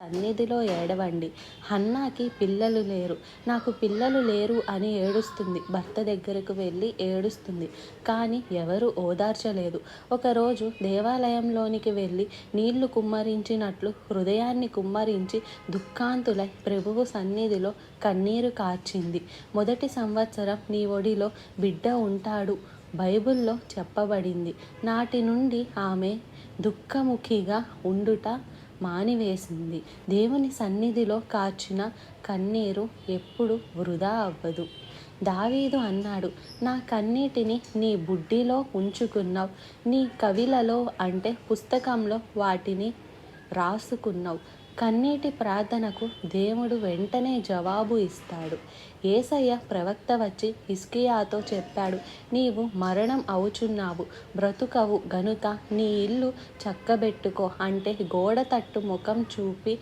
సన్నిధిలో ఏడవండి. హన్నాకి పిల్లలు లేరు, నాకు పిల్లలు లేరు అని ఏడుస్తుంది. భర్త దగ్గరకు వెళ్ళి ఏడుస్తుంది, కానీ ఎవరు ఓదార్చలేదు. ఒకరోజు దేవాలయంలోనికి వెళ్ళి నీళ్లు కుమ్మరించినట్లు హృదయాన్ని కుమ్మరించి దుఃఖాంతులై ప్రభువు సన్నిధిలో కన్నీరు కార్చింది. మొదటి సంవత్సరం నీ ఒడిలో బిడ్డ ఉంటాడు బైబిల్లో చెప్పబడింది. నాటి నుండి ఆమె దుఃఖముఖిగా ఉండుట మానివేసింది. దేవుని సన్నిధిలో కార్చిన కన్నీరు ఎప్పుడు వృధా అవ్వదు. దావీదు అన్నాడు, నా కన్నీటిని నీ బుడ్డిలో ఉంచుకున్నావు, నీ కవిలలో అంటే పుస్తకంలో వాటిని రాసుకున్నావు. కన్నీటి ప్రార్థనకు దేవుడు వెంటనే జవాబు ఇస్తాడు. యేసయ్య ప్రవక్త వచ్చి హిజ్కియాతో చెప్పాడు, నీవు మరణం అవుచున్నావు, బ్రతుకవు గనుక నీ ఇల్లు చక్కబెట్టుకో అంటే గోడ తట్టు ముఖం చూపి